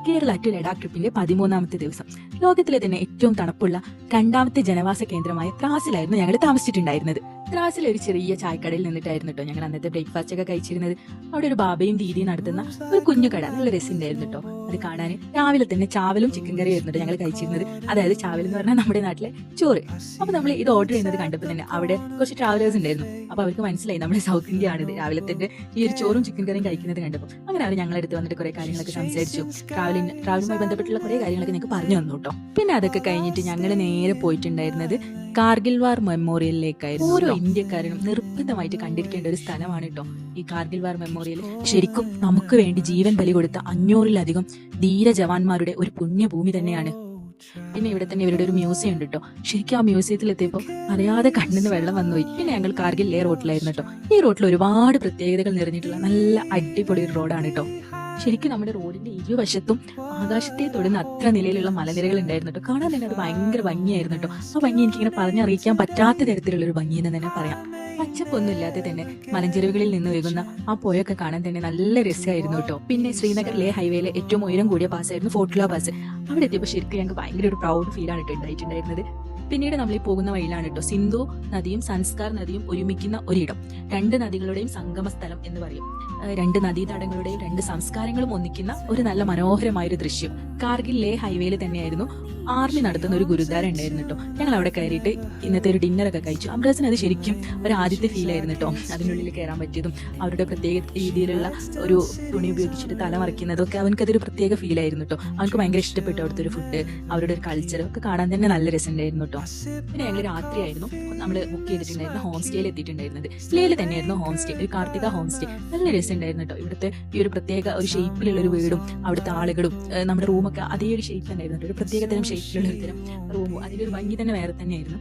Kerala to Ladakh ട്രിപ്പിന്റെ 13ാമത്തെ ദിവസം. ലോകത്തിലെ തന്നെ ഏറ്റവും തണുപ്പുള്ള 2ാമത്തെ ജനവാസ കേന്ദ്രമായ ത്രാസിലായിരുന്നു ഞങ്ങൾ താമസിച്ചിട്ടുണ്ടായിരുന്നത്. ത്രാസിലെ ഒരു ചെറിയ ചായക്കടയിൽ നിന്നിട്ടായിരുന്നു കേട്ടോ ഞങ്ങൾ അന്നത്തെ ബ്രേക്ക്ഫാസ്റ്റ് ഒക്കെ കഴിച്ചിരുന്നത്. അവിടെ ഒരു ബാബയും ദീദിയും നടത്തുന്ന ഒരു കുഞ്ഞു കട, നല്ല രസമുണ്ടായിരുന്നു കേട്ടോ അത് കാണാൻ. രാവിലെ തന്നെ ചാവലും ചിക്കൻ കറിയും ആയിരുന്നു ഞങ്ങൾ കഴിച്ചിരുന്നത്. അതായത് ചാവൽ എന്ന് പറഞ്ഞാൽ നമ്മുടെ നാട്ടിലെ ചോറ്. അപ്പൊ നമ്മൾ ഇത് ഓർഡർ ചെയ്യുന്നത് കണ്ടപ്പോൾ തന്നെ അവിടെ കുറച്ച് ട്രാവലേഴ്സ് ഉണ്ടായിരുന്നു. അപ്പൊ അവർക്ക് മനസ്സിലായി നമ്മുടെ സൗത്ത് ഇന്ത്യ ആണിത്. രാവിലെ തന്നെ ഈ ഒരു ചോറും ചിക്കൻ കറിയും കഴിക്കുന്നത് കണ്ടപ്പോൾ അങ്ങനെ അവർ ഞങ്ങളെടുത്ത് വന്നിട്ട് കുറെ കാര്യങ്ങളൊക്കെ സംസാരിച്ചു. ട്രാവലുമായി ബന്ധപ്പെട്ടുള്ള കുറെ കാര്യങ്ങളൊക്കെ ഞങ്ങൾക്ക് പറഞ്ഞു തന്നു കേട്ടോ. പിന്നെ അതൊക്കെ കഴിഞ്ഞിട്ട് ഞങ്ങൾ നേരെ പോയിട്ടുണ്ടായിരുന്നത് കാർഗിൽ വാർ മെമ്മോറിയലിലേക്കായിരുന്നു. ഓരോ ഇന്ത്യക്കാരനും നിർബന്ധമായിട്ട് കണ്ടിരിക്കേണ്ട ഒരു സ്ഥലമാണ് കേട്ടോ ഈ കാർഗിൽ വാർ മെമ്മോറിയൽ. ശരിക്കും നമുക്ക് വേണ്ടി ജീവൻ ബലി കൊടുത്ത 500-ലധികം ധീര ജവാന്മാരുടെ ഒരു പുണ്യഭൂമി തന്നെയാണ്. പിന്നെ ഇവിടെ തന്നെ ഇവരുടെ ഒരു മ്യൂസിയം ഉണ്ട് കേട്ടോ. ശരിക്കും ആ മ്യൂസിയത്തിൽ എത്തിയപ്പോൾ അറിയാതെ കണ്ണിന്ന് വെള്ളം വന്നുപോയി. പിന്നെ ഞങ്ങൾ കാർഗിൽ റോട്ടിലായിരുന്നു കേട്ടോ. ഈ റോട്ടിൽ ഒരുപാട് പ്രത്യേകതകൾ നിറഞ്ഞിട്ടുള്ള നല്ല അടിപൊളി ഒരു റോഡാണ് കേട്ടോ. ശരിക്കും നമ്മുടെ റോഡിന്റെ ഇരുവശത്തും ആകാശത്തെ തൊടുന്ന അത്ര നിലയിലുള്ള മലനിരകൾ ഉണ്ടായിരുന്നു കേട്ടോ. കാണാൻ തന്നെ അത് ഭയങ്കര ഭംഗിയായിരുന്നു കേട്ടോ. ആ ഭംഗി എനിക്കിങ്ങനെ പറഞ്ഞറിയിക്കാൻ പറ്റാത്ത തരത്തിലുള്ള ഒരു ഭംഗി എന്ന് തന്നെ പറയാം. പച്ചപ്പൊന്നും ഇല്ലാതെ തന്നെ മലഞ്ചെരുവുകളിൽ നിന്ന് ഒഴുകുന്ന ആ പുഴയൊക്കെ കാണാൻ തന്നെ നല്ല രസമായിരുന്നു കേട്ടോ. പിന്നെ ശ്രീനഗർ ലേ ഹൈവേയിലെ ഏറ്റവും ഉയരം കൂടിയ പാസ്സായിരുന്നു ഫോർട്ടുല പാസ്. അവിടെ എത്തിയപ്പോൾ ശരിക്കും ഞങ്ങൾക്ക് ഭയങ്കര ഒരു പ്രൗഡ് ഫീലാണ് ഉണ്ടായിട്ടുണ്ടായിരുന്നത്. പിന്നീട് നമ്മൾ ഈ പോകുന്ന വഴിയിലാണ് കേട്ടോ സിന്ധു നദിയും സംസ്കാർ നദിയും ഒരുമിക്കുന്ന ഒരിടം. 2 നദികളുടെയും സംഗമ സ്ഥലം എന്ന് പറയും. 2 നദീതടങ്ങളുടെയും 2 സംസ്കാരങ്ങളും ഒന്നിക്കുന്ന ഒരു നല്ല മനോഹരമായ ഒരു ദൃശ്യം. കാർഗിൽ ലേ ഹൈവേയിൽ തന്നെയായിരുന്നു ആർമി നടത്തുന്ന ഒരു ഗുരുദ്വാര ഉണ്ടായിരുന്നു കേട്ടോ. ഞങ്ങൾ അവിടെ കയറിയിട്ട് ഇന്നത്തെ ഒരു ഡിന്നറൊക്കെ കഴിച്ചു. അംബ്രാസിന് അത് ശരിക്കും ഒരു ആദ്യത്തെ ഫീൽ ആയിരുന്നു കേട്ടോ. അതിനുള്ളിൽ കയറാൻ പറ്റിയതും അവരുടെ പ്രത്യേക രീതിയിലുള്ള ഒരു തുണി ഉപയോഗിച്ചിട്ട് തല മറിക്കുന്നതും ഒക്കെ അവനക്കതൊരു പ്രത്യേക ഫീൽ ആയിരുന്നു കേട്ടോ. അവർക്ക് ഭയങ്കര ഇഷ്ടപ്പെട്ടു അവിടുത്തെ ഒരു ഫുഡ്, അവരുടെ ഒരു കൾച്ചർ ഒക്കെ കാണാൻ തന്നെ നല്ല രസമുണ്ടായിരുന്നു കേട്ടോ. പിന്നെ ഞങ്ങൾ രാത്രിയായിരുന്നു നമ്മൾ ബുക്ക് ചെയ്തിട്ടുണ്ടായിരുന്ന ഹോം സ്റ്റേയിൽ എത്തിയിട്ടുണ്ടായിരുന്നത്. ലേയിൽ തന്നെയായിരുന്നു ഹോം സ്റ്റേ, ഒരു കാർത്തിക ഹോം സ്റ്റേ. നല്ല രസമുണ്ടായിരുന്നു കേട്ടോ. ഇവിടുത്തെ ഈ ഒരു പ്രത്യേക ഒരു ഷേപ്പിലുള്ള ഒരു വീടും അവിടുത്തെ ആളുകളും നമ്മുടെ റൂമൊക്കെ അതേ ഒരു ഷേപ്പ് തന്നെയായിരുന്നു. ഒരു പ്രത്യേക തരം ഷേപ്പിലുള്ള ഒരു തരം റൂമും അതിന്റെ ഒരു ഭംഗി തന്നെ വേറെ തന്നെയായിരുന്നു.